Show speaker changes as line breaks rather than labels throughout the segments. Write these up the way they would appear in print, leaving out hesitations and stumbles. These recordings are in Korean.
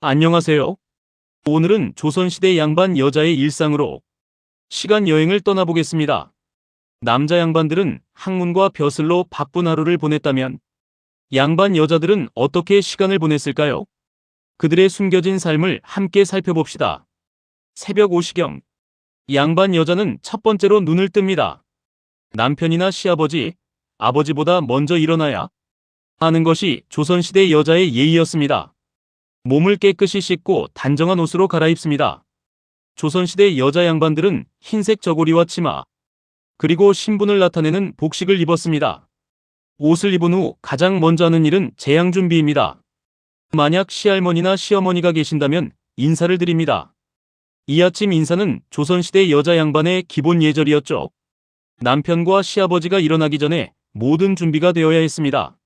안녕하세요. 오늘은 조선시대 양반 여자의 일상으로 시간 여행을 떠나보겠습니다. 남자 양반들은 학문과 벼슬로 바쁜 하루를 보냈다면 양반 여자들은 어떻게 시간을 보냈을까요? 그들의 숨겨진 삶을 함께 살펴봅시다. 새벽 5시경 양반 여자는 첫 번째로 눈을 뜹니다. 남편이나 시아버지, 아버지보다 먼저 일어나야 하는 것이 조선시대 여자의 예의였습니다. 몸을 깨끗이 씻고 단정한 옷으로 갈아입습니다. 조선시대 여자 양반들은 흰색 저고리와 치마, 그리고 신분을 나타내는 복식을 입었습니다. 옷을 입은 후 가장 먼저 하는 일은 제양 준비입니다. 만약 시할머니나 시어머니가 계신다면 인사를 드립니다. 이 아침 인사는 조선시대 여자 양반의 기본 예절이었죠. 남편과 시아버지가 일어나기 전에 모든 준비가 되어야 했습니다.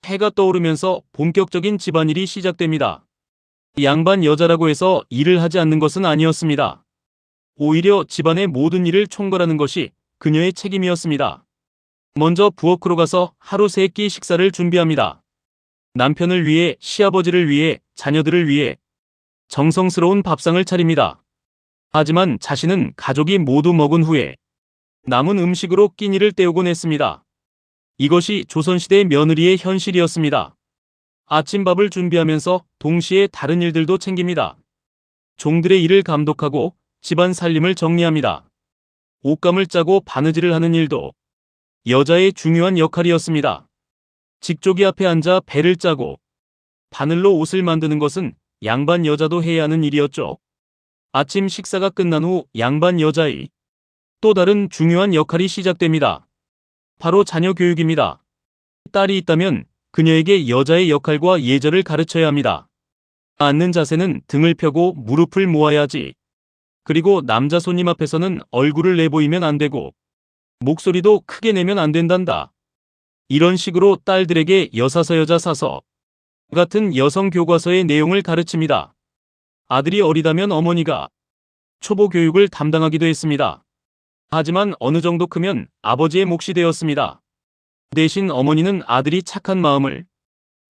해가 떠오르면서 본격적인 집안일이 시작됩니다. 양반 여자라고 해서 일을 하지 않는 것은 아니었습니다. 오히려 집안의 모든 일을 총괄하는 것이 그녀의 책임이었습니다. 먼저 부엌으로 가서 하루 세 끼 식사를 준비합니다. 남편을 위해, 시아버지를 위해, 자녀들을 위해 정성스러운 밥상을 차립니다. 하지만 자신은 가족이 모두 먹은 후에 남은 음식으로 끼니를 때우곤 했습니다. 이것이 조선시대 며느리의 현실이었습니다. 아침밥을 준비하면서 동시에 다른 일들도 챙깁니다. 종들의 일을 감독하고 집안 살림을 정리합니다. 옷감을 짜고 바느질을 하는 일도 여자의 중요한 역할이었습니다. 직조기 앞에 앉아 배를 짜고 바늘로 옷을 만드는 것은 양반 여자도 해야 하는 일이었죠. 아침 식사가 끝난 후 양반 여자의 또 다른 중요한 역할이 시작됩니다. 바로 자녀 교육입니다. 딸이 있다면 그녀에게 여자의 역할과 예절을 가르쳐야 합니다. 앉는 자세는 등을 펴고 무릎을 모아야 하지. 그리고 남자 손님 앞에서는 얼굴을 내보이면 안 되고 목소리도 크게 내면 안 된단다. 이런 식으로 딸들에게 여사서 여자사서 같은 여성 교과서의 내용을 가르칩니다. 아들이 어리다면 어머니가 초보 교육을 담당하기도 했습니다. 하지만 어느 정도 크면 아버지의 몫이 되었습니다. 대신 어머니는 아들이 착한 마음을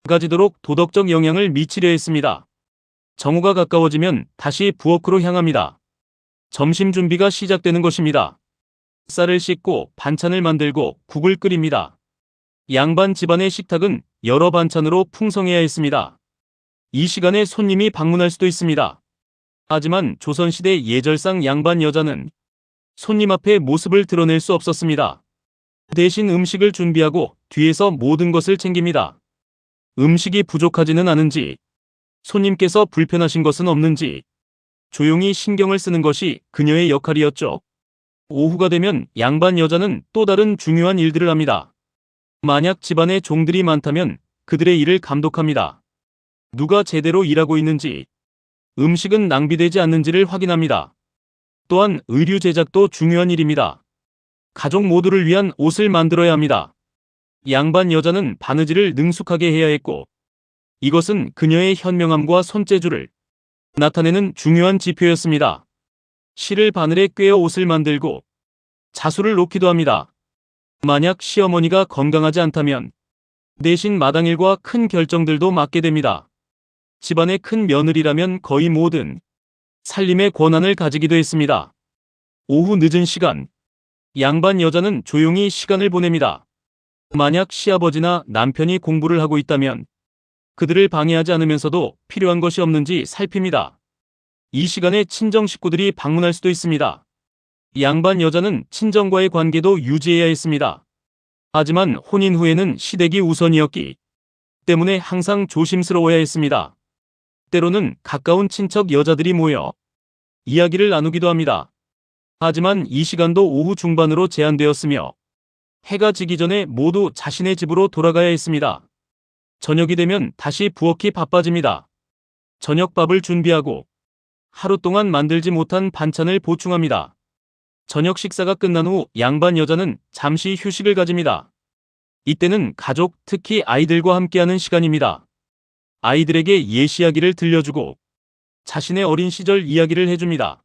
가지도록 도덕적 영향을 미치려 했습니다. 정오가 가까워지면 다시 부엌으로 향합니다. 점심 준비가 시작되는 것입니다. 쌀을 씻고 반찬을 만들고 국을 끓입니다. 양반 집안의 식탁은 여러 반찬으로 풍성해야 했습니다. 이 시간에 손님이 방문할 수도 있습니다. 하지만 조선시대 예절상 양반 여자는 손님 앞에 모습을 드러낼 수 없었습니다. 대신 음식을 준비하고 뒤에서 모든 것을 챙깁니다. 음식이 부족하지는 않은지, 손님께서 불편하신 것은 없는지 조용히 신경을 쓰는 것이 그녀의 역할이었죠. 오후가 되면 양반 여자는 또 다른 중요한 일들을 합니다. 만약 집안에 종들이 많다면 그들의 일을 감독합니다. 누가 제대로 일하고 있는지, 음식은 낭비되지 않는지를 확인합니다. 또한 의류 제작도 중요한 일입니다. 가족 모두를 위한 옷을 만들어야 합니다. 양반 여자는 바느질을 능숙하게 해야 했고, 이것은 그녀의 현명함과 손재주를 나타내는 중요한 지표였습니다. 실을 바늘에 꿰어 옷을 만들고 자수를 놓기도 합니다. 만약 시어머니가 건강하지 않다면 대신 마당일과 큰 결정들도 맡게 됩니다. 집안의 큰 며느리라면 거의 모든 살림의 권한을 가지기도 했습니다. 오후 늦은 시간, 양반 여자는 조용히 시간을 보냅니다. 만약 시아버지나 남편이 공부를 하고 있다면 그들을 방해하지 않으면서도 필요한 것이 없는지 살핍니다. 이 시간에 친정 식구들이 방문할 수도 있습니다. 양반 여자는 친정과의 관계도 유지해야 했습니다. 하지만 혼인 후에는 시댁이 우선이었기 때문에 항상 조심스러워야 했습니다. 때로는 가까운 친척 여자들이 모여 이야기를 나누기도 합니다. 하지만 이 시간도 오후 중반으로 제한되었으며 해가 지기 전에 모두 자신의 집으로 돌아가야 했습니다. 저녁이 되면 다시 부엌이 바빠집니다. 저녁밥을 준비하고 하루 동안 만들지 못한 반찬을 보충합니다. 저녁 식사가 끝난 후 양반 여자는 잠시 휴식을 가집니다. 이때는 가족, 특히 아이들과 함께하는 시간입니다. 아이들에게 옛 이야기를 들려주고 자신의 어린 시절 이야기를 해줍니다.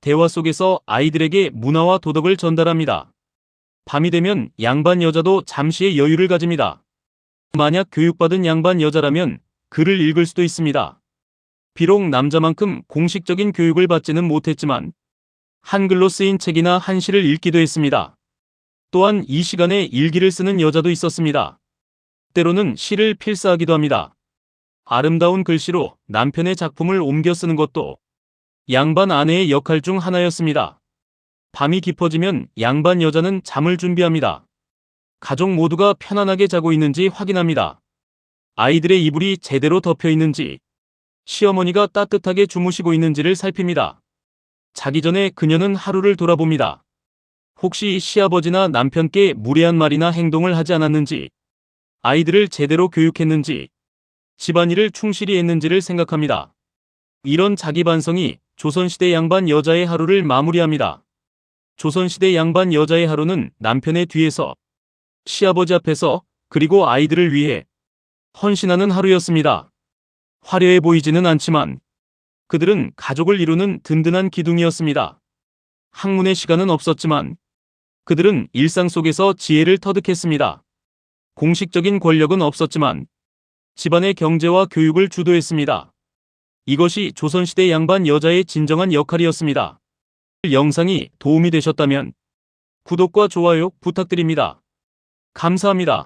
대화 속에서 아이들에게 문화와 도덕을 전달합니다. 밤이 되면 양반 여자도 잠시의 여유를 가집니다. 만약 교육받은 양반 여자라면 글을 읽을 수도 있습니다. 비록 남자만큼 공식적인 교육을 받지는 못했지만 한글로 쓰인 책이나 한시를 읽기도 했습니다. 또한 이 시간에 일기를 쓰는 여자도 있었습니다. 때로는 시를 필사하기도 합니다. 아름다운 글씨로 남편의 작품을 옮겨 쓰는 것도 양반 아내의 역할 중 하나였습니다. 밤이 깊어지면 양반 여자는 잠을 준비합니다. 가족 모두가 편안하게 자고 있는지 확인합니다. 아이들의 이불이 제대로 덮여 있는지, 시어머니가 따뜻하게 주무시고 있는지를 살핍니다. 자기 전에 그녀는 하루를 돌아봅니다. 혹시 시아버지나 남편께 무례한 말이나 행동을 하지 않았는지, 아이들을 제대로 교육했는지, 집안일을 충실히 했는지를 생각합니다. 이런 자기 반성이 조선시대 양반 여자의 하루를 마무리합니다. 조선시대 양반 여자의 하루는 남편의 뒤에서, 시아버지 앞에서, 그리고 아이들을 위해 헌신하는 하루였습니다. 화려해 보이지는 않지만 그들은 가족을 이루는 든든한 기둥이었습니다. 학문의 시간은 없었지만 그들은 일상 속에서 지혜를 터득했습니다. 공식적인 권력은 없었지만 집안의 경제와 교육을 주도했습니다. 이것이 조선시대 양반 여자의 진정한 역할이었습니다. 영상이 도움이 되셨다면 구독과 좋아요 부탁드립니다. 감사합니다.